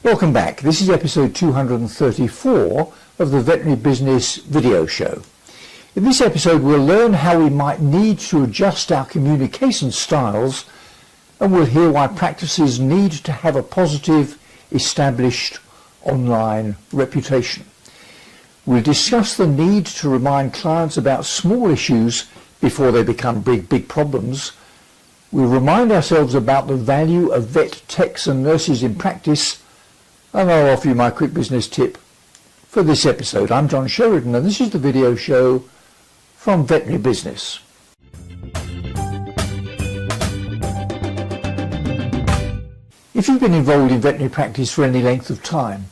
Welcome back. This is episode 234 of the Veterinary Business video show. In this episode we'll learn how we might need to adjust our communication styles, and we'll hear why practices need to have a positive, established online reputation. We'll discuss the need to remind clients about small issues before they become big problems. We'll remind ourselves about the value of vet techs and nurses in practice, and I'll offer you my quick business tip for this episode. I'm John Sheridan, and this is the video show from Veterinary Business. If you've been involved in veterinary practice for any length of time,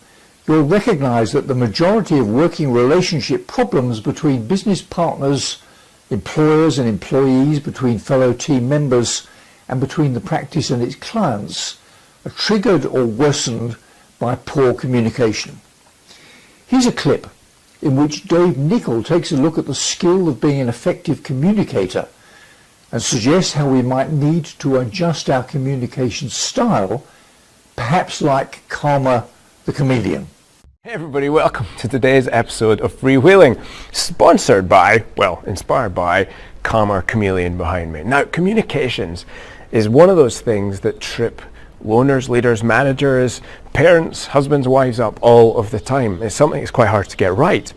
you'll recognise that the majority of working relationship problems between business partners, employers and employees, between fellow team members, and between the practice and its clients are triggered or worsened by poor communication. Here's a clip in which Dave Nichol takes a look at the skill of being an effective communicator and suggests how we might need to adjust our communication style, perhaps like Karma the chameleon. Hey everybody, welcome to today's episode of Freewheeling, sponsored by, well, inspired by Karma Chameleon behind me. Now, communications is one of those things that trip owners, leaders, managers, parents, husbands, wives up all of the time. It's something that's quite hard to get right.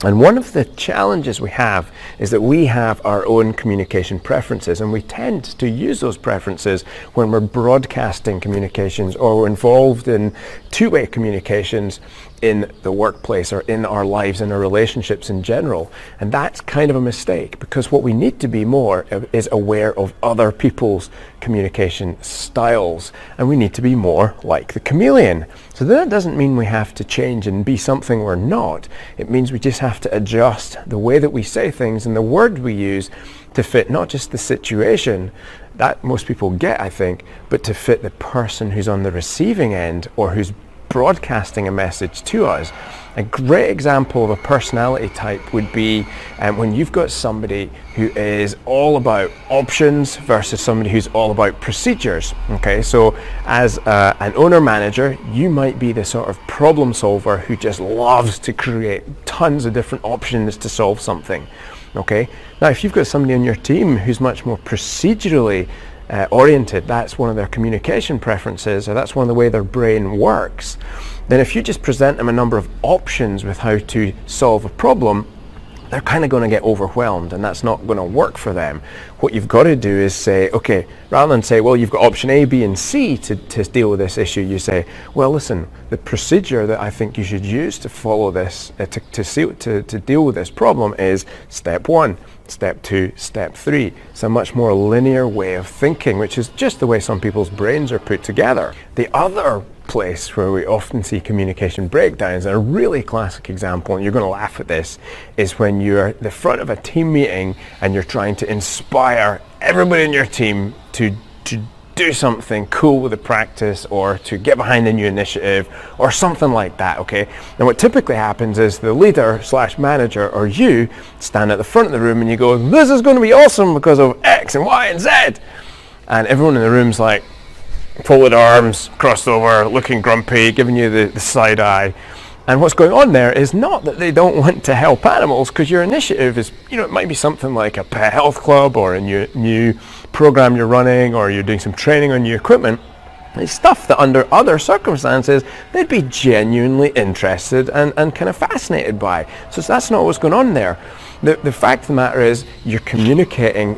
And one of the challenges we have is that we have our own communication preferences, and we tend to use those preferences when we're broadcasting communications or we're involved in two-way communications in the workplace or in our lives and our relationships in general. And that's kind of a mistake, because what we need to be more is aware of other people's communication styles, and we need to be more like the chameleon. So that doesn't mean we have to change and be something we're not. It means we just have to adjust the way that we say things and the word we use to fit not just the situation that most people get, I think, but to fit the person who's on the receiving end or who's broadcasting a message to us. A great example of a personality type would be when you've got somebody who is all about options versus somebody who's all about procedures. Okay, so as an owner manager, you might be the sort of problem solver who just loves to create tons of different options to solve something. Okay, now if you've got somebody on your team who's much more procedurally oriented, that's one of their communication preferences, or that's one of the way their brain works, then if you just present them a number of options with how to solve a problem, they're kind of going to get overwhelmed, and that's not going to work for them. What you've got to do is say, okay, rather than say, well, you've got option A, B, and C to deal with this issue, you say, well, listen, the procedure that I think you should use to follow this, to deal with this problem is step 1, step 2, step 3. It's a much more linear way of thinking, which is just the way some people's brains are put together. The other place where we often see communication breakdowns, and a really classic example, and you're going to laugh at this, is when you're at the front of a team meeting and you're trying to inspire everybody in your team to do something cool with the practice or to get behind a new initiative or something like that, okay? And what typically happens is the leader / manager or you stand at the front of the room and you go, this is going to be awesome because of X and Y and Z. And everyone in the room's like, folded arms, crossed over, looking grumpy, giving you the side eye. And what's going on there is not that they don't want to help animals, because your initiative is, it might be something like a pet health club or a new program you're running, or you're doing some training on new equipment. It's stuff that under other circumstances they'd be genuinely interested and kind of fascinated by. So that's not what's going on there. The fact of the matter is you're communicating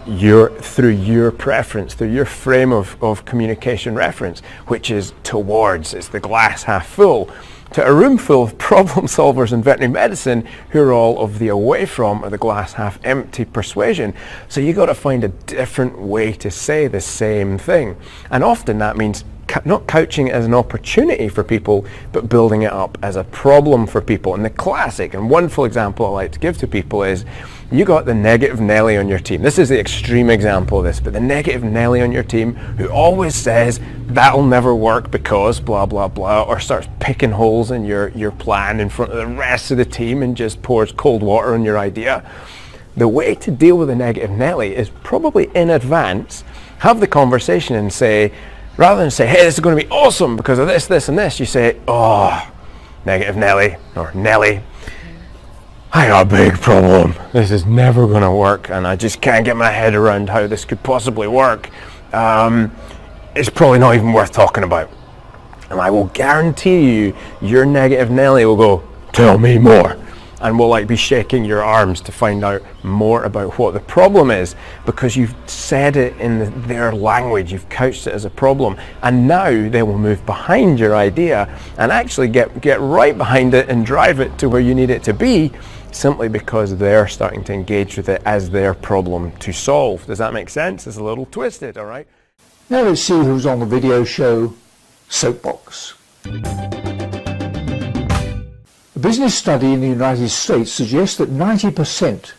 through your preference, through your frame of communication reference, which is towards, it's the glass half full, to a room full of problem solvers in veterinary medicine who are all of the away from or the glass half empty persuasion. So you got to find a different way to say the same thing. And often that means not couching it as an opportunity for people, but building it up as a problem for people. And the classic and wonderful example I like to give to people is, you got the negative Nelly on your team. This is the extreme example of this, but the negative Nelly on your team who always says, that'll never work because blah, blah, blah, or starts picking holes in your plan in front of the rest of the team and just pours cold water on your idea. The way to deal with a negative Nelly is probably in advance, have the conversation and say, Rather than say, hey, this is going to be awesome because of this, this, and this, you say, oh, negative Nelly or Nelly, I got a big problem. This is never going to work, and I just can't get my head around how this could possibly work. It's probably not even worth talking about. And I will guarantee you, your negative Nelly will go, tell me more. And will be shaking your arms to find out more about what the problem is, because you've said it in their language, you've couched it as a problem, and now they will move behind your idea and actually get right behind it and drive it to where you need it to be, simply because they're starting to engage with it as their problem to solve. Does that make sense? It's a little twisted, all right? Now let's see who's on the video show Soapbox. A business study in the United States suggests that 90%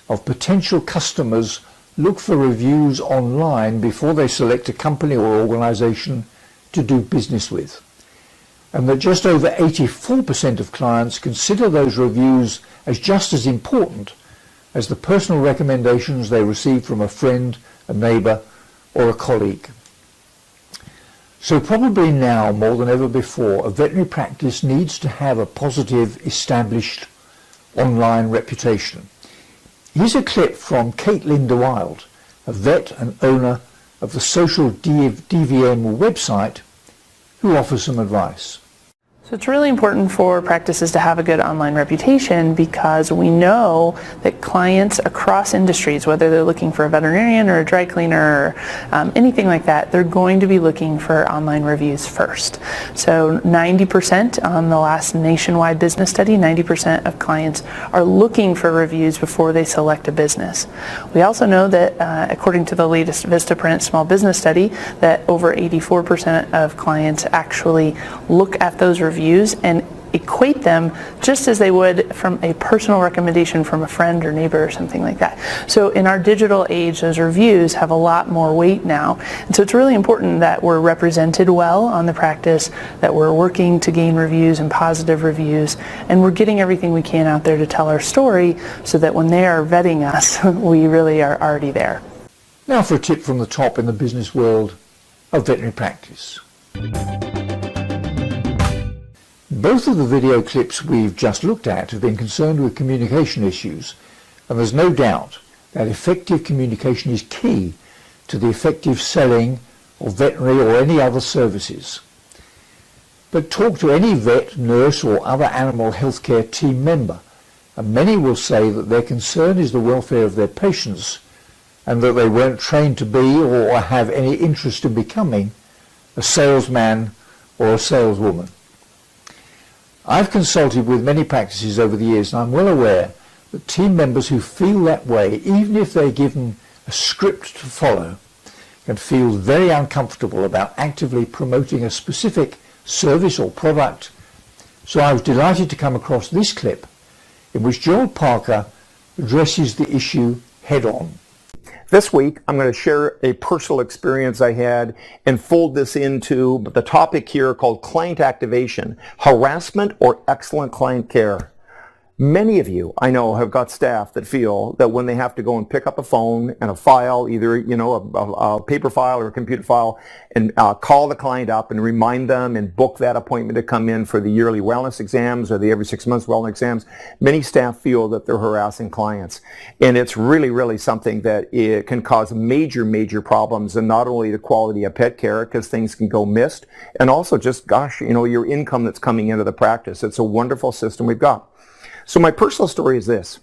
of potential customers look for reviews online before they select a company or organization to do business with, and that just over 84% of clients consider those reviews as just as important as the personal recommendations they receive from a friend, a neighbor, or a colleague. So probably now more than ever before, a veterinary practice needs to have a positive, established online reputation. Here's a clip from Kate Linda Wild, a vet and owner of the Social DVM website, who offers some advice. So it's really important for practices to have a good online reputation, because we know that clients across industries, whether they're looking for a veterinarian or a dry cleaner or anything like that, they're going to be looking for online reviews first. So 90% on the last nationwide business study, 90% of clients are looking for reviews before they select a business. We also know that according to the latest Vistaprint small business study, that over 84% of clients actually look at those reviews and equate them just as they would from a personal recommendation from a friend or neighbor or something like that. So in our digital age, those reviews have a lot more weight now. And so it's really important that we're represented well on the practice, that we're working to gain reviews and positive reviews, and we're getting everything we can out there to tell our story so that when they are vetting us, we really are already there. Now for a tip from the top in the business world of veterinary practice. Both of the video clips we've just looked at have been concerned with communication issues, and there's no doubt that effective communication is key to the effective selling of veterinary or any other services. But talk to any vet, nurse or other animal healthcare team member, and many will say that their concern is the welfare of their patients, and that they weren't trained to be or have any interest in becoming a salesman or a saleswoman. I've consulted with many practices over the years, and I'm well aware that team members who feel that way, even if they're given a script to follow, can feel very uncomfortable about actively promoting a specific service or product. So I was delighted to come across this clip in which Joel Parker addresses the issue head-on. This week, I'm going to share a personal experience I had and fold this into the topic here called client activation, harassment or excellent client care. Many of you, I know, have got staff that feel that when they have to go and pick up a phone and a file, either, a paper file or a computer file, and call the client up and remind them and book that appointment to come in for the yearly wellness exams or the every 6 months wellness exams, many staff feel that they're harassing clients. And it's really, really something that it can cause major, major problems, and not only the quality of pet care, because things can go missed, and also just, your income that's coming into the practice. It's a wonderful system we've got. So my personal story is this.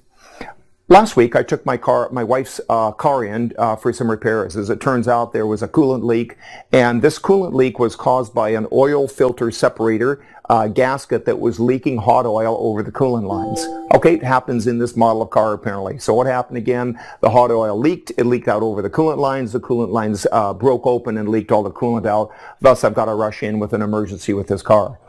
Last week I took my wife's car in for some repairs. As it turns out, there was a coolant leak, and this coolant leak was caused by an oil filter separator gasket that was leaking hot oil over the coolant lines. Okay, it happens in this model of car apparently. So what happened again? The hot oil leaked. It leaked out over the coolant lines. The coolant lines broke open and leaked all the coolant out. Thus, I've got to rush in with an emergency with this car.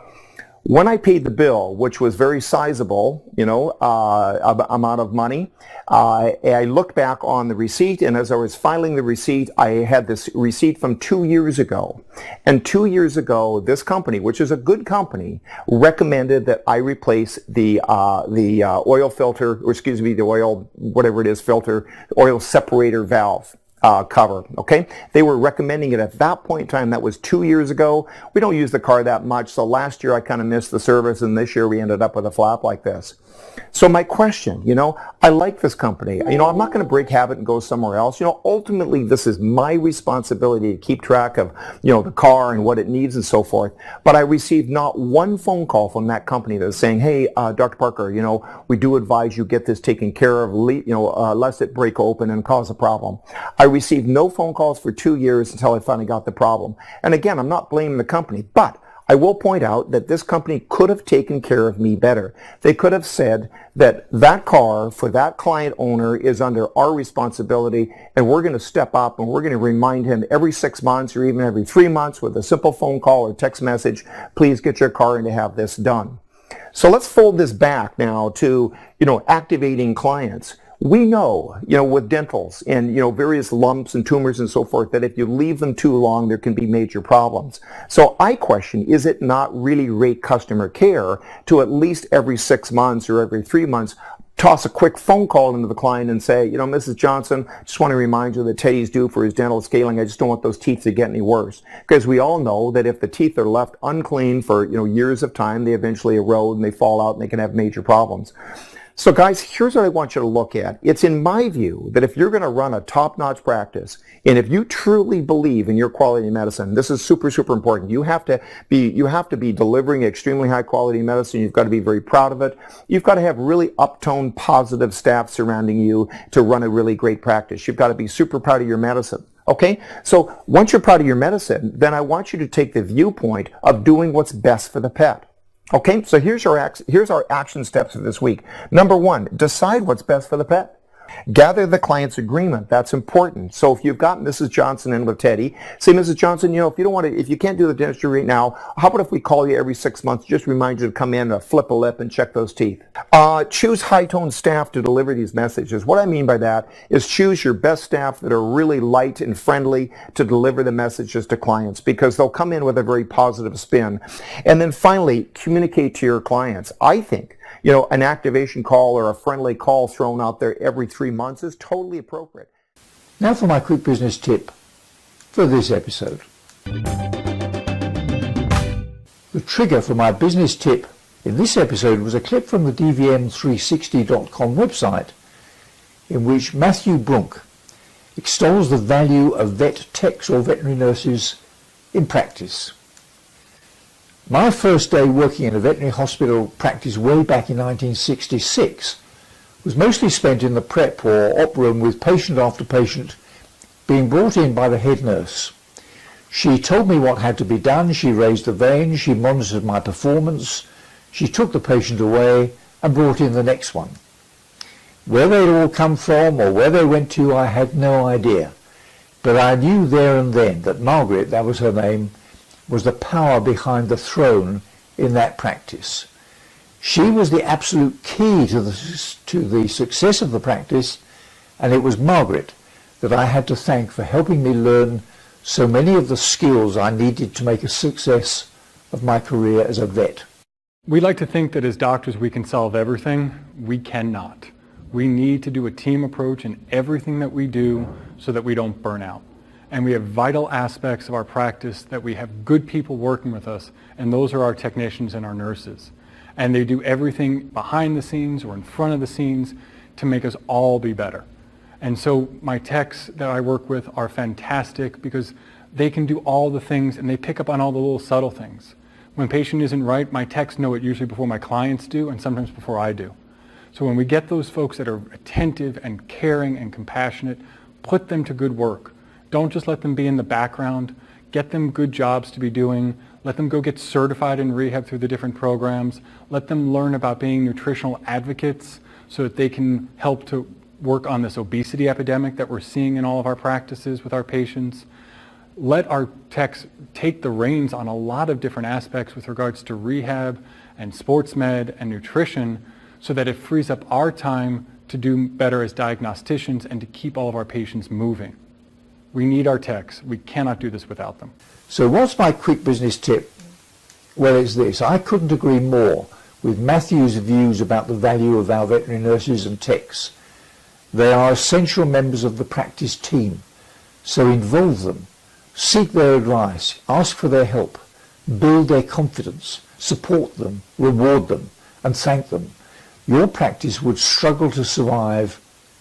When I paid the bill, which was very sizable, amount of money, I looked back on the receipt, and as I was filing the receipt, I had this receipt from 2 years ago. And 2 years ago, this company, which is a good company, recommended that I replace the oil filter, or excuse me, the oil, whatever it is, filter, oil separator valve. cover, okay? They were recommending it at that point in time. That was 2 years ago. We don't use the car that much, so last year I kind of missed the service, and this year we ended up with a flap like this. So my question, I like this company. I'm not going to break habit and go somewhere else. Ultimately this is my responsibility to keep track of, the car and what it needs and so forth. But I received not one phone call from that company that's saying, hey, Dr. Parker, we do advise you get this taken care of, lest it break open and cause a problem. I received no phone calls for 2 years until I finally got the problem. And again, I'm not blaming the company, but I will point out that this company could have taken care of me better. They could have said that that car for that client owner is under our responsibility, and we're going to step up and we're going to remind him every 6 months or even every 3 months with a simple phone call or text message, please get your car in to have this done. So let's fold this back now to, activating clients. We know, with dentals and, various lumps and tumors and so forth, that if you leave them too long, there can be major problems. So I question, is it not really great customer care to at least every 6 months or every 3 months toss a quick phone call into the client and say, Mrs. Johnson, just want to remind you that Teddy's due for his dental scaling. I just don't want those teeth to get any worse. Because we all know that if the teeth are left unclean for, years of time, they eventually erode and they fall out and they can have major problems. So guys, here's what I want you to look at. It's in my view that if you're going to run a top-notch practice, and if you truly believe in your quality medicine, this is super, super important. You have to be delivering extremely high quality medicine. You've got to be very proud of it. You've got to have really uptoned, positive staff surrounding you to run a really great practice. You've got to be super proud of your medicine. Okay, so once you're proud of your medicine, then I want you to take the viewpoint of doing what's best for the pet. Okay, so here's our action steps for this week. Number 1, decide what's best for the pet. Gather the client's agreement. That's important. So if you've got Mrs. Johnson in with Teddy, say, Mrs. Johnson, if you can't do the dentistry right now, how about if we call you every 6 months, just remind you to come in, flip a lip, and check those teeth. Choose high-tone staff to deliver these messages. What I mean by that is choose your best staff that are really light and friendly to deliver the messages to clients, because they'll come in with a very positive spin. And then finally, communicate to your clients. I think an activation call or a friendly call thrown out there every 3 months is totally appropriate. Now for my quick business tip for this episode. The trigger for my business tip in this episode was a clip from the dvm360.com website in which Matthew Brunk extols the value of vet techs or veterinary nurses in practice. My first day working in a veterinary hospital practice way back in 1966 was mostly spent in the prep or op room with patient after patient being brought in by the head nurse. She told me what had to be done, she raised the vein, she monitored my performance, she took the patient away and brought in the next one. Where they'd all come from or where they went to, I had no idea. But I knew there and then that Margaret, that was her name, was the power behind the throne in that practice. She was the absolute key to the success of the practice, and it was Margaret that I had to thank for helping me learn so many of the skills I needed to make a success of my career as a vet. We like to think that as doctors we can solve everything. We cannot. We need to do a team approach in everything that we do so that we don't burn out. And we have vital aspects of our practice that we have good people working with us, and those are our technicians and our nurses. And they do everything behind the scenes or in front of the scenes to make us all be better. And so my techs that I work with are fantastic because they can do all the things and they pick up on all the little subtle things. When a patient isn't right, my techs know it usually before my clients do and sometimes before I do. So when we get those folks that are attentive and caring and compassionate, put them to good work. Don't just let them be in the background. Get them good jobs to be doing. Let them go get certified in rehab through the different programs. Let them learn about being nutritional advocates so that they can help to work on this obesity epidemic that we're seeing in all of our practices with our patients. Let our techs take the reins on a lot of different aspects with regards to rehab and sports med and nutrition so that it frees up our time to do better as diagnosticians and to keep all of our patients moving. We need our techs. We cannot do this without them. So what's my quick business tip? Well, it's this. I couldn't agree more with Matthew's views about the value of our veterinary nurses and techs. They are essential members of the practice team. So involve them, seek their advice, ask for their help, build their confidence, support them, reward them, and thank them. Your practice would struggle to survive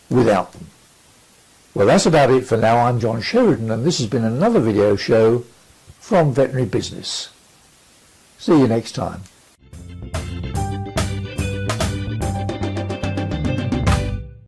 without them. Well, that's about it for now. I'm John Sheridan, and this has been another video show from Veterinary Business. See you next time.